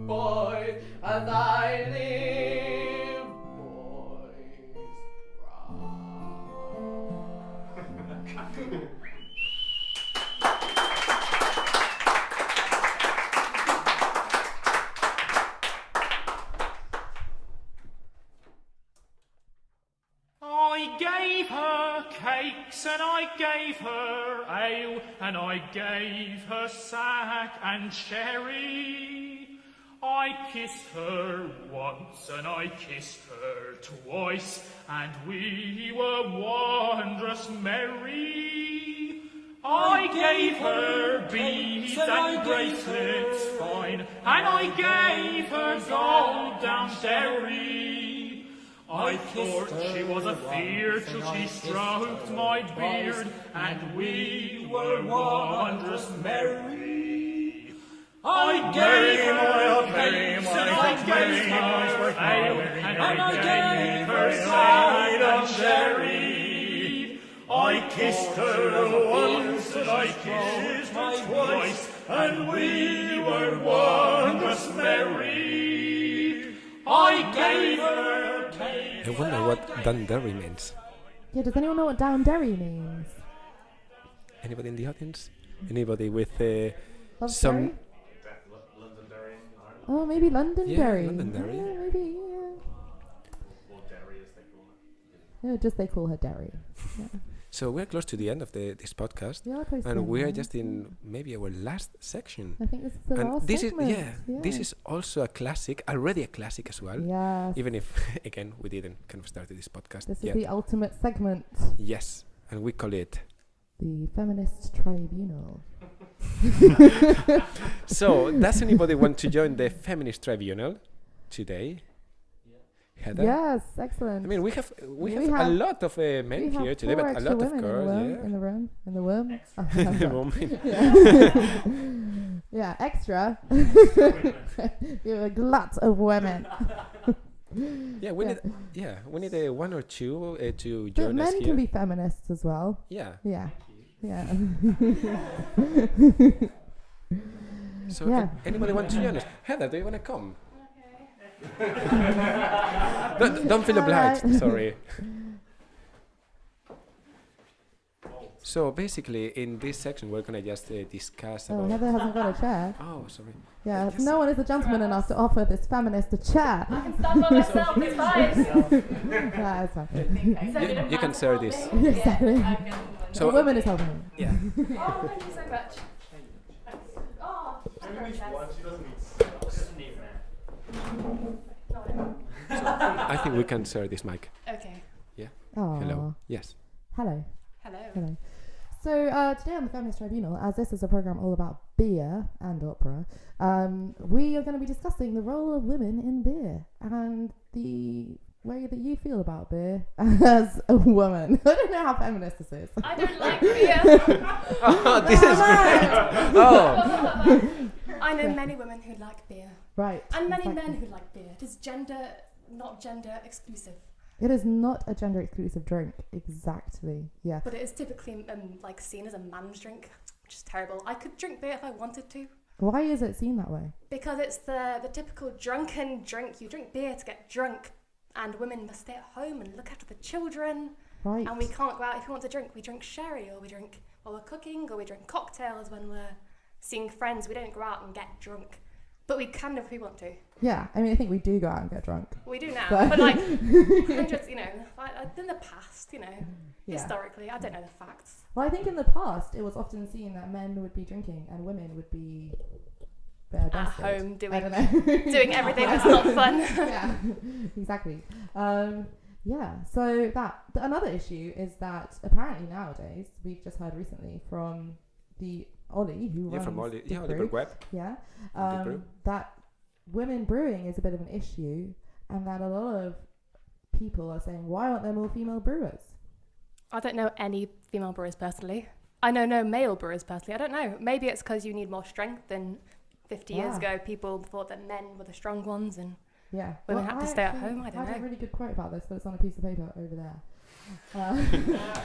boys, as I live, boys, drunk. I gave her cakes and I gave her ale and I gave her sack and sherry. I kissed her once and I kissed her twice and we were wondrous merry. I gave her beads and bracelets fine and I gave her gold down Derry. I thought she was a fear till she stroked my beard, and we were wondrous merry. I gave her cakes, and I gave her ale, and I gave her cider and sherry. I kissed her once, and I kissed her twice, and we were wondrous merry. I gave her cakes. I wonder what Dundee means. Yeah, does anyone know what down Derry means? Anybody in the audience? Anybody with Love some? Derry? Londonderry in Ireland. Oh, maybe Londonderry. Yeah, Londonderry. Yeah, maybe, yeah. Or Derry as they call it. Yeah, just they call her Derry. Yeah. So we're close to the end of this podcast, We are close to and the we are end, just yeah. in maybe our last section. I think this is the And last this segment. is this is also a classic, already a classic as well. Yes. Even if again we didn't kind of start this podcast This is yet. the ultimate segment. Yes, and we call it. The Feminist Tribunal. So does anybody want to join the feminist tribunal today? Heather? Yes, excellent. I mean, we have a have- lot of men we have here today, four but a extra lot of women girls. in the room. In the room. In the room. Yeah, extra. You have a lot of women. Yeah, we need one or two to But join us men here. can be feminists as well. Yeah. Yeah. Yeah. So Yeah. anybody want to join us? Heather, do you want to come? Don't feel obliged. Alright. Sorry. So basically, in this section, we're gonna just discuss Oh, about. Heather hasn't got a chair. Oh, sorry. Yeah, Yes. no one is a gentleman enough to offer this feminist a chair. I can stand by myself, it's fine. Yeah, it's fine. You can share this. Exactly. So The woman is helping me. yeah. Oh, thank you so much. Oh, She only needs one, she doesn't need six. So I think we can share this mic. okay. Oh. Hello. Yes. Hello. Hello. Hello. So today on the Feminist Tribunal, as this is a program all about beer and opera, we are going to be discussing the role of women in beer and the way that you feel about beer as a woman. I don't know how feminist this is. I don't like beer. Oh, this is great. Oh, I know Yeah. many women who like beer. Right. And many exactly. men who like beer. It is not gender exclusive. It is not a gender exclusive drink. Exactly. Yeah. But it is typically like seen as a man's drink, which is terrible. I could drink beer if I wanted to. Why is it seen that way? Because it's the typical drunken drink. You drink beer to get drunk, and women must stay at home and look after the children. Right. And we can't go out if we want to drink. We drink sherry, or we drink while we're cooking, or we drink cocktails when we're seeing friends. We don't go out and get drunk. But we can if we want to. Yeah. I mean, I think we do go out and get drunk. We do now. But- But like hundreds, in the past, Yeah. historically, I don't know the facts. Well, I think in the past it was often seen that men would be drinking and women would be bare At bastard. home I doing don't know. doing everything that's not fun. Yeah, exactly. Yeah, so another issue is that apparently nowadays, we've just heard recently from the Ollie, who runs from Ollie, DIGBREW, Oliver Webb. yeah, DIGBREW. that women brewing is a bit of an issue, and that a lot of people are saying, why aren't there more female brewers? I don't know any female brewers personally. I know no male brewers personally. I don't know. Maybe it's because you need more strength, and 50 years ago people thought that men were the strong ones, and Yeah, women had to stay at actually home. I don't have a know. really good quote about this, but it's on a piece of paper over there. So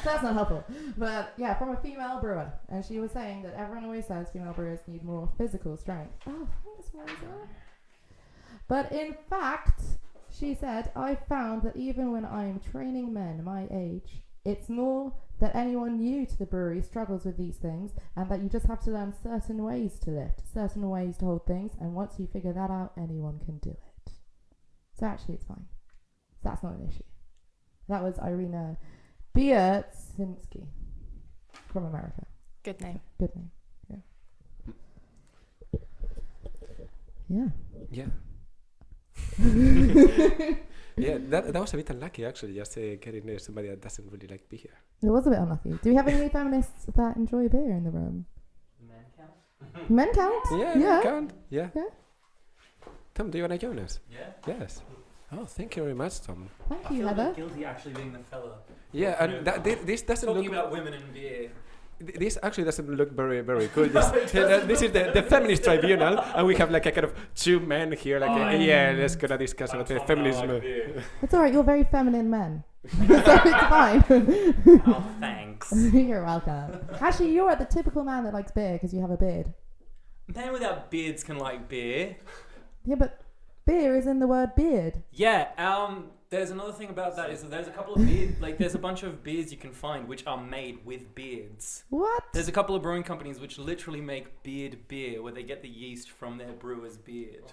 that's not helpful. But yeah, from a female brewer, and she was saying that everyone always says female brewers need more physical strength. Oh, thanks, Rosa. But in fact, she said, I found that even when I'm training men my age, it's more that anyone new to the brewery struggles with these things, and that you just have to learn certain ways to lift, certain ways to hold things, and once you figure that out, anyone can do it. So actually it's fine. That's not an issue. That was Irina Bielsinski from America. Good name. Good name. Yeah. Yeah. Yeah, that was a bit unlucky actually, just getting somebody that doesn't really like beer. It was a bit unlucky. Do we have any feminists that enjoy beer in the room? Men count? Men count? Yeah, count. Yeah. Yeah. Tom, do you want to join us? Yeah. Yes. Oh, thank you very much, Tom. Thank I you, feel a Heather. bit guilty actually being the fella. Yeah, and this doesn't Talking look. about women and beer. This actually doesn't look very, very good. This is the feminist tribunal, and we have like a kind of two men here. Like, let's gonna discuss about the feminism. It's alright, you're very feminine men. So it's fine. Oh, thanks. You're welcome. Actually, you're the typical man that likes beer because you have a beard. Men without beards can like beer. Yeah, but beer is in the word beard. Yeah, there's another thing about that is that there's a couple of beers, like there's a bunch of beers you can find which are made with beards. What? There's a couple of brewing companies which literally make beard beer where they get the yeast from their brewer's beard.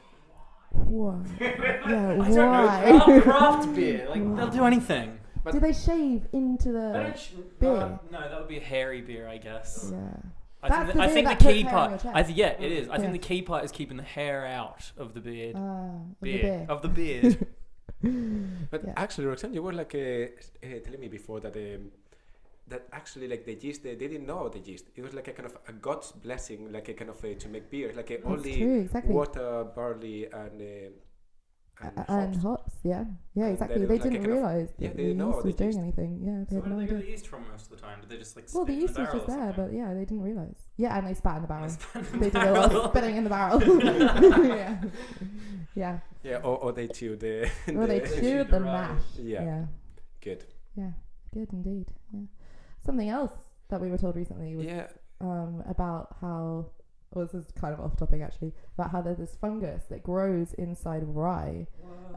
Why? Yeah, I don't know, why? craft beer, like they'll do anything. Do they shave into They the don't beer? no, that would be hairy beer, I guess. Yeah. I That's think, the I beer think that the puts key hair on part. your I chest. yeah, it is. I think Yeah. the key part is keeping the hair out of the beard. Beer. Of the beard. But Yeah. actually, Roxanne, you were like telling me before that that actually like the yeast, they didn't know the yeast. It was like a kind of a God's blessing, like a kind of to make beer, like That's only true, exactly. water, barley, and And hops. hops, yeah. Yeah, And exactly. then They it was like a didn't kind of- realise yeah, that they the didn't know yeast the was doing yeast. anything. Yeah, they So had where no do they get idea. the yeast from most of the time? Did they just like Well, spit the in yeast the was barrel just or there, something? but yeah, they didn't realise. Yeah, and they spat in the barrel. Spat in They the did a lot of barrel. spitting in the barrel. Yeah. Yeah. Yeah, or they chew the. Well, they the- chewed the the rice. mash. Yeah. Yeah. Good. Yeah. Good indeed. Yeah. Something else that we were told recently was Yeah. about how, well, this is kind of off topic actually, about how there's this fungus that grows inside of rye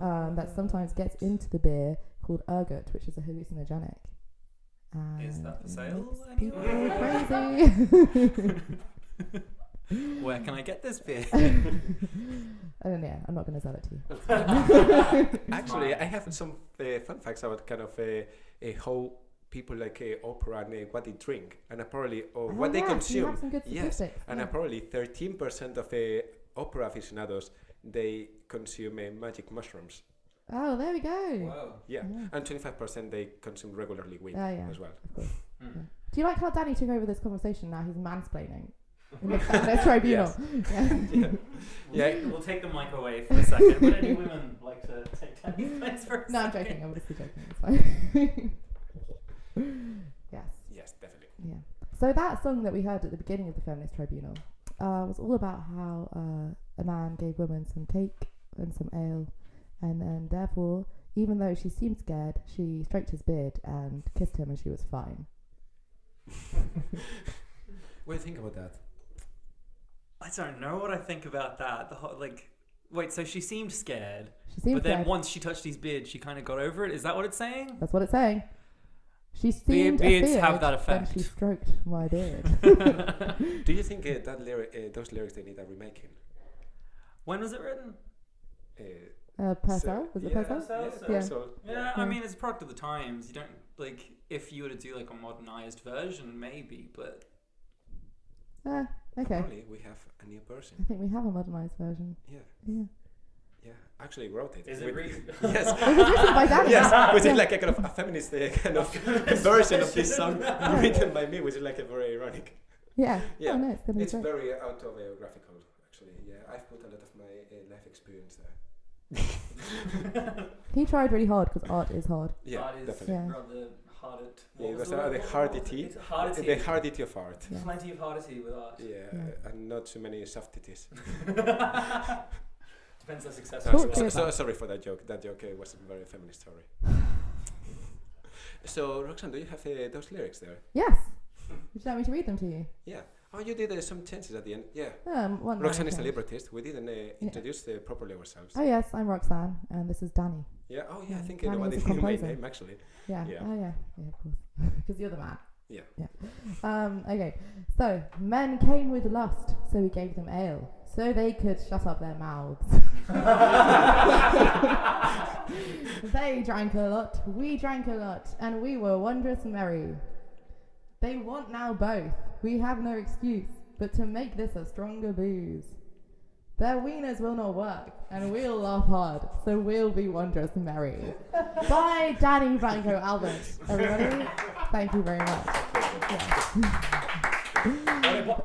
that sometimes gets into the beer called ergot, which is a hallucinogenic. Is that for sale makes people anywhere? crazy. Where can I get this beer? And yeah, I'm not going to sell it to you. Actually, I have some fun facts about kind of how people like opera and what they drink, and apparently or what they You consume. have some good Yes, statistics. and yeah. apparently 13% of opera aficionados they consume magic mushrooms. Oh, there we go. Whoa. Yeah, Yeah. and 25% they consume regularly weed Oh, yeah. as well. Of course. Mm. Yeah. Do you like how Danny took over this conversation now? He's mansplaining in the feminist tribunal. Yeah. Yeah. We'll take the mic away for a second. Would any women like to take Danny's place for a No, I'm second? joking. I'm obviously joking. It's fine. Yes. Yes, definitely. Yeah. So that song that we heard at the beginning of the feminist tribunal was all about how a man gave women some cake and some ale, and then therefore, even though she seemed scared, she stroked his beard and kissed him, and she was fine. What do you think about that? I don't know what I think about that. Wait, so she seemed scared, She seemed but then scared. once she touched his beard, she kind of got over it. Is that what it's saying? That's what it's saying. She seemed beards afeared have that when effect. she stroked my beard. Do you think those lyrics they need a remaking? When was it written? Purcell? Was it Purcell? Yeah. Yeah, I Yeah. mean, it's a product of the times. You don't, like, if you were to do, like, a modernized version, maybe, but... Okay. Only we have a new person. I think we have a modernized version. Yeah. Yeah. Yeah, actually wrote it. Is it with- really? Yes. It was written by Danny. Yes, which Yeah. is like a kind of a feminist kind of version of this song written by me, which is like a very ironic. Yeah. Yeah. Oh, no, it's gonna be It's great. very autobiographical, actually. Yeah, I've put a lot of my life experience there. He tried really hard because art is hard. Yeah, Art is definitely. Yeah. rather hard at... Yeah, it was the the word? hardity. It's hardity. The hardity of art. Yeah. Plenty of hardity with art. Yeah, Yeah. and not so many softities. Depends how So, successful Talk you to are. us. sorry for that joke. That joke wasn't very feminist. Sorry. So, Roxanne, do you have those lyrics there? Yes. Would you like me to read them to you? Yeah. Oh, you did some changes at the end. Yeah. One Roxanne line is a change. librettist. We didn't introduce properly ourselves. Oh yes, I'm Roxanne, and this is Danny. Yeah. Oh, yeah. I Yeah, think Danny I is a didn't know my composer. name actually. Yeah. Yeah. Oh yeah. Yeah, of course. Because you're the man. Yeah. Okay. So men came with lust, so we gave them ale, so they could shut up their mouths. They drank a lot, we drank a lot, and we were wondrous merry. They want now both. We have no excuse but to make this a stronger booze. Their wieners will not work, and we'll laugh hard, so we'll be wondrous merry. By Danny Franco Albert, everybody. Thank you very much.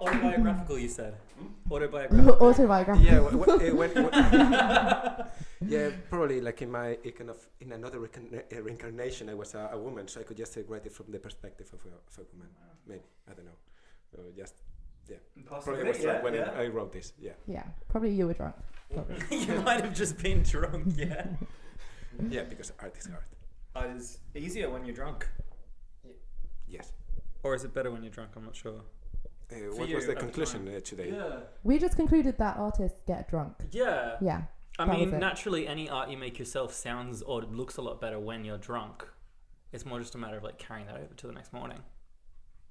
Autobiographical, you said. Autobiographical. Autobiographical. Yeah. Yeah, probably like in my in another reincarnation, I was a woman, so I could just write it from the perspective of a woman. Maybe I don't know. Just probably was drunk when I wrote this. Yeah. Yeah, probably you were drunk. Probably. You might have just been drunk, yeah. Yeah, because art is hard. Art is easier when you're drunk. Yes. Or is it better when you're drunk? I'm not sure. What you was the at the conclusion today? Yeah. We just concluded that artists get drunk. Yeah. Yeah. I That mean, was it. naturally, any art you make yourself sounds or looks a lot better when you're drunk. It's more just a matter of like carrying that over to the next morning.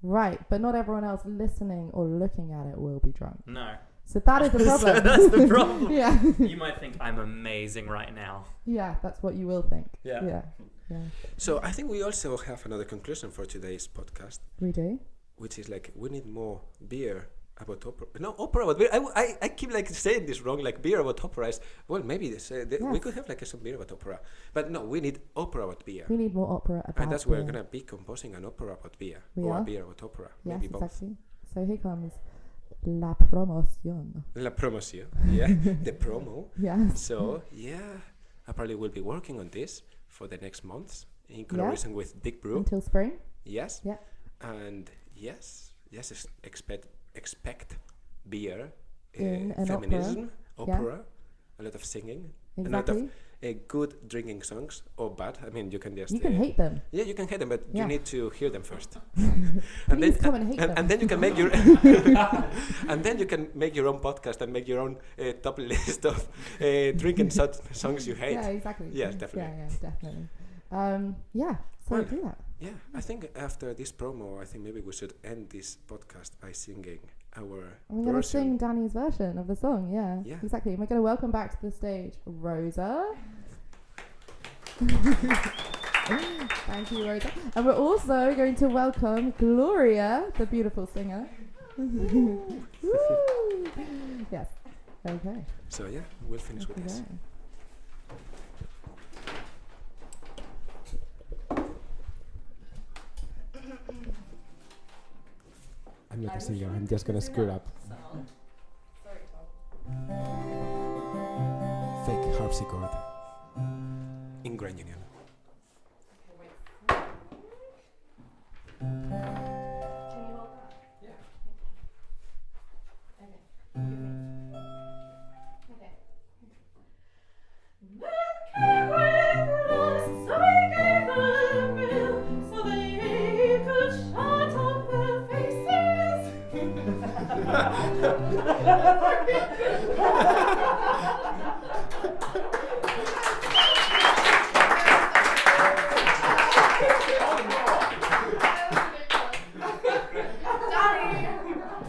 Right, but not everyone else listening or looking at it will be drunk. No. So that is the problem. So that's the problem. Yeah. You might think I'm amazing right now. Yeah, that's what you will think. Yeah. Yeah. Yeah. So I think we also have another conclusion for today's podcast, We do. which is like we need more beer about opera. No, opera about beer. I keep like saying this wrong. Like beer about opera is well, maybe this, we Yes. could have like some beer about opera, but no, we need opera about beer. We need more opera about And that's where we're beer. gonna be composing an opera about beer We or are? a beer about opera. Yes, Maybe both. exactly. So here comes la promoción. La promotion, yeah, the promo. Yes. So yeah, I probably will be working on this for the next months in collaboration with DIGBREW. Until spring. Yes. Yeah. And yes, expect beer, In an feminism, Yeah. opera, a lot of singing, a lot Exactly. of good drinking songs or bad. I mean, you can just You can hate them. yeah, you can hate them, but Yeah. you need to hear them first. Please come and hate them. and then you can make your and then you can make your own podcast and make your own top list of drinking songs you hate. Yeah, exactly. Yes, definitely. Yeah, definitely. Yeah, so Well, do that. Yeah, I think after this promo, I think maybe we should end this podcast by singing our We're going to version. sing Danny's version of the song, yeah. Yeah. Exactly. And we're going to welcome back to the stage Rosa. Thank you, Rosa. And we're also going to welcome Gloria, the beautiful singer. Woo! Yes. Okay. So yeah, we'll finish with this. Okay. I'm not a singer. I'm just gonna screw up. Fake harpsichord in Grand Union. Can you hold that? Yeah. Okay.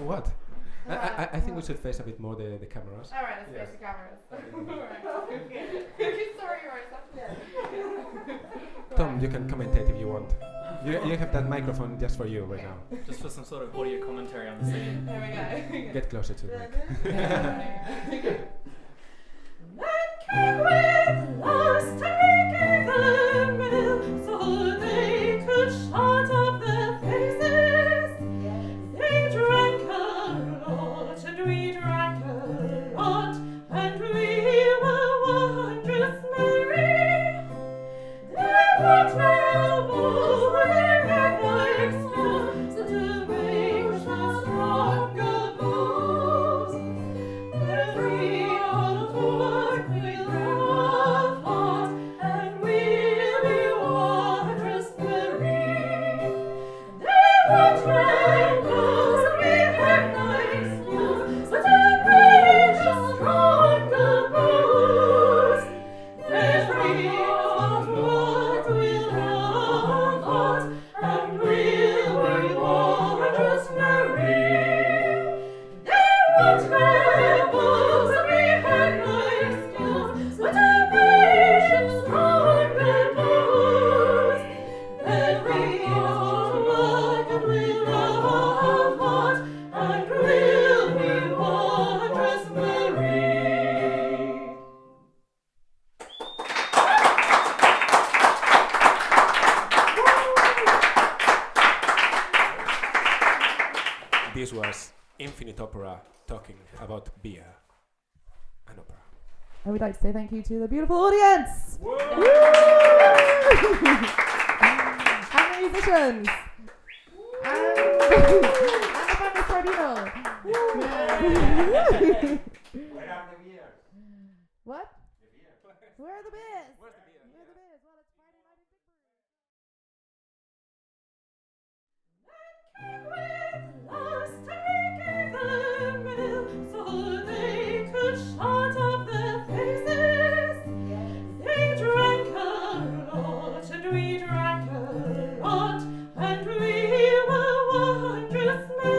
What? I think we should face a bit more the cameras. All right, let's Yes. face the cameras. Okay. Sorry, Rosa. Tom, you can commentate if you want. You have that microphone just for you right now. Just for some sort of audio commentary on the scene. There we go. Get closer to the mic. Came with lust and gave them will, so they could shut up their faces. They drank a lot, and we drank a lot, and we were wondrous merry. They were terrible, they had no excuse to make the stronger moves. Every old word we love hot, and we'll be wondrous merry. They were trifles, and we had no excuse to make the stronger moves. Every old word we love hot, and we'll be wondrous merry. They were trifles, and we had no excuse to make stronger moves. Every old word we love hot, and we'll be wondrous merry. This was Infinite Opera talking about beer and opera. I would like to say thank you to the beautiful audience. And the musicians. And the famous tribunal. Where are the beers? What? The beer. Where are the beers? Where's the beer? Where are the beers? Well, it's Friday night in Came with lust and gave them will, so they could shut up their faces. They drank a lot, and we drank a lot, and we were wondrous merry.